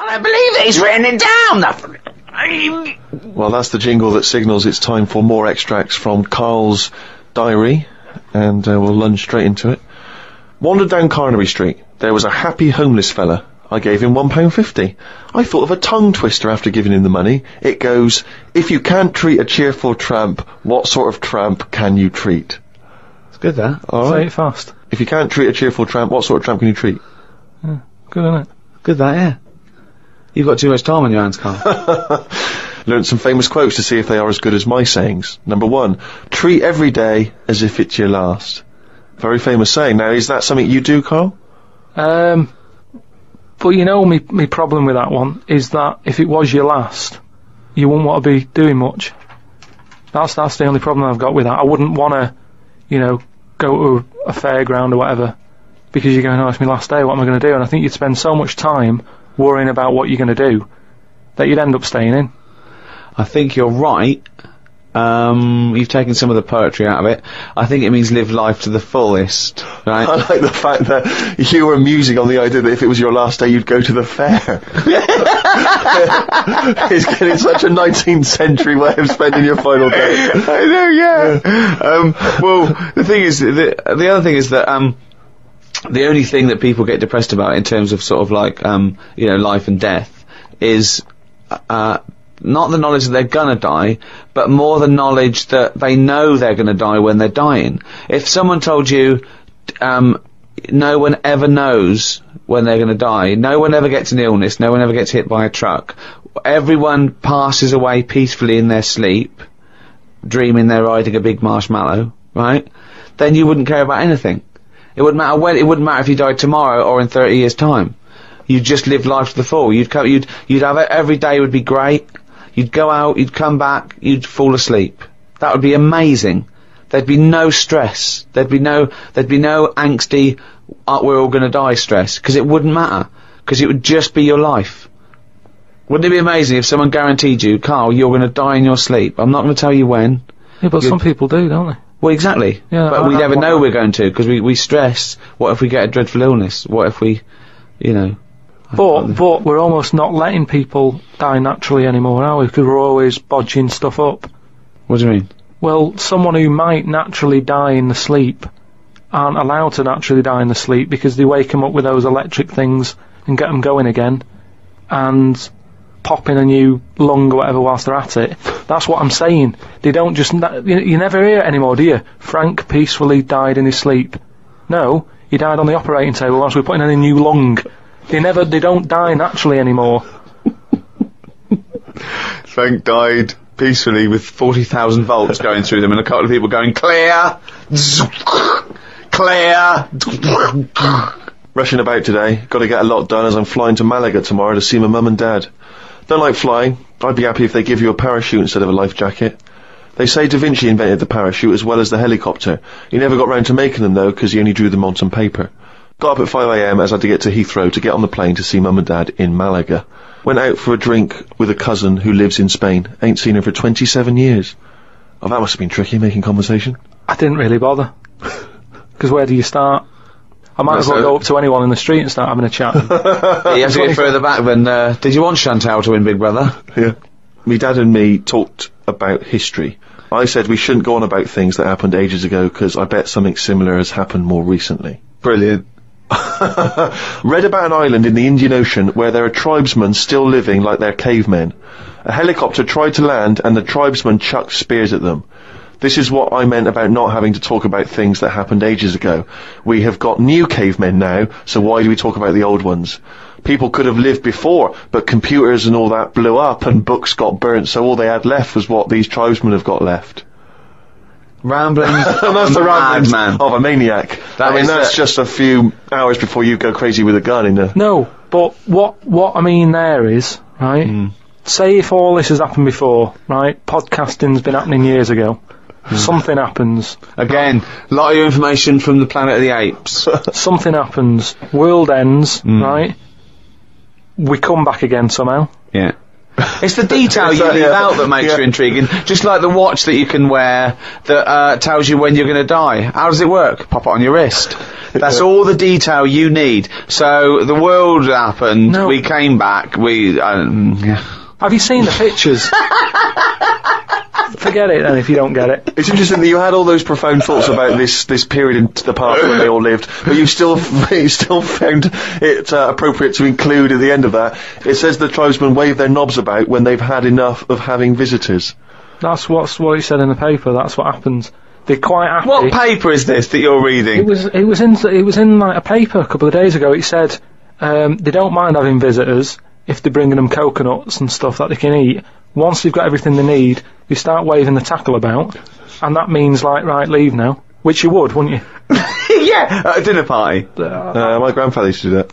I don't believe it, he's written it down! Well, that's the jingle that signals it's time for more extracts from Karl's diary, and we'll lunge straight into it. Wandered down Carnaby Street. There was a happy homeless fella. I gave him £1.50. I thought of a tongue twister after giving him the money. It goes, if you can't treat a cheerful tramp, what sort of tramp can you treat? It's good, that. All Say right. it fast. If you can't treat a cheerful tramp, what sort of tramp can you treat? Yeah, good, isn't it? Good, that, yeah. You've got too much time on your hands, Karl. Learned some famous quotes to see if they are as good as my sayings. Number 1, treat every day as if it's your last. Very famous saying. Now, is that something you do, Karl? But you know, me problem with that one is that if it was your last, you wouldn't want to be doing much. That's the only problem I've got with that. I wouldn't want to, you know, go to a fairground or whatever, because you're going, oh, it's my last day, what am I going to do? And I think you'd spend so much time worrying about what you're going to do that you'd end up staying in. I think you're right. You've taken some of the poetry out of it. I think it means live life to the fullest, right? I like the fact that you were musing on the idea that if it was your last day, you'd go to the fair. It's getting such a 19th century way of spending your final day. I know, yeah. Well, the thing is, the other thing is that, the only thing that people get depressed about in terms of sort of like, you know, life and death is, not the knowledge that they're gonna die, but more the knowledge that they know they're gonna die when they're dying. If someone told you, no one ever knows when they're gonna die, no one ever gets an illness, no one ever gets hit by a truck, everyone passes away peacefully in their sleep, dreaming they're riding a big marshmallow, right? Then you wouldn't care about anything. It wouldn't matter when, it wouldn't matter if you died tomorrow or in 30 years' time. You'd just live life to the full. You'd have it, every day would be great. You'd go out, you'd come back, you'd fall asleep. That would be amazing. There'd be no stress. There'd be no angsty, we're all gonna die stress, because it wouldn't matter. Because it would just be your life. Wouldn't it be amazing if someone guaranteed you, Karl, you're gonna die in your sleep? I'm not gonna tell you when. Yeah, but some people do, don't they? Well, exactly. Yeah, but we never know we're going to, because we stress, what if we get a dreadful illness? What if we, you know... But we're almost not letting people die naturally anymore, are we? Because we're always bodging stuff up. What do you mean? Well, someone who might naturally die in the sleep aren't allowed to naturally die in the sleep because they wake them up with those electric things and get them going again and pop in a new lung or whatever whilst they're at it. That's what I'm saying. They don't just... You never hear it anymore, do you? Frank peacefully died in his sleep. No, he died on the operating table whilst we were putting in a new lung. They don't die naturally anymore. Frank died peacefully with 40,000 volts going through them and a couple of people going, clear! Clear! Rushing about today. Got to get a lot done as I'm flying to Malaga tomorrow to see my mum and dad. Don't like flying. I'd be happy if they give you a parachute instead of a life jacket. They say Da Vinci invented the parachute as well as the helicopter. He never got round to making them though, because he only drew them on some paper. Got up at 5 AM as I had to get to Heathrow to get on the plane to see mum and dad in Malaga. Went out for a drink with a cousin who lives in Spain. Ain't seen her for 27 years. Oh, that must have been tricky, making conversation. I didn't really bother. Because where do you start? I might as well go up to anyone in the street and start having a chat. You have to get further back than, did you want Chantal to win Big Brother? Yeah. Me dad and me talked about history. I said we shouldn't go on about things that happened ages ago because I bet something similar has happened more recently. Brilliant. Read about an island in the Indian Ocean where there are tribesmen still living like they're cavemen. A helicopter tried to land and the tribesmen chucked spears at them. This is what I meant about not having to talk about things that happened ages ago. We have got new cavemen now, so why do we talk about the old ones? People could have lived before, but computers and all that blew up and books got burnt, so all they had left was what these tribesmen have got left. Rambling. And that's the ramblings man of a maniac. That's just a few hours before you go crazy with a gun in the... No, but what I mean there is, right, say if all this has happened before, right, podcasting's been happening years ago, something happens. Again, a lot of your information from the Planet of the Apes. Something happens, world ends, right, we come back again somehow. Yeah. It's the detail you leave out that makes you intriguing. Just like the watch that you can wear that tells you when you're going to die. How does it work? Pop it on your wrist. That's all the detail you need. So the world happened. No. We came back. Have you seen the pictures? Forget it then if you don't get it. It's interesting that you had all those profound thoughts about this period in the past when they all lived, but you still found it appropriate to include at the end of that. It says the tribesmen wave their knobs about when they've had enough of having visitors. That's what he said in the paper. That's what happens. They're quite happy. What paper is this that you're reading? It was in like a paper a couple of days ago. It said they don't mind having visitors if they're bringing them coconuts and stuff that they can eat. Once they've got everything they need, they start waving the tackle about, and that means like, right, leave now. Which you would, wouldn't you? Yeah, at a dinner party. My grandfather used to do that.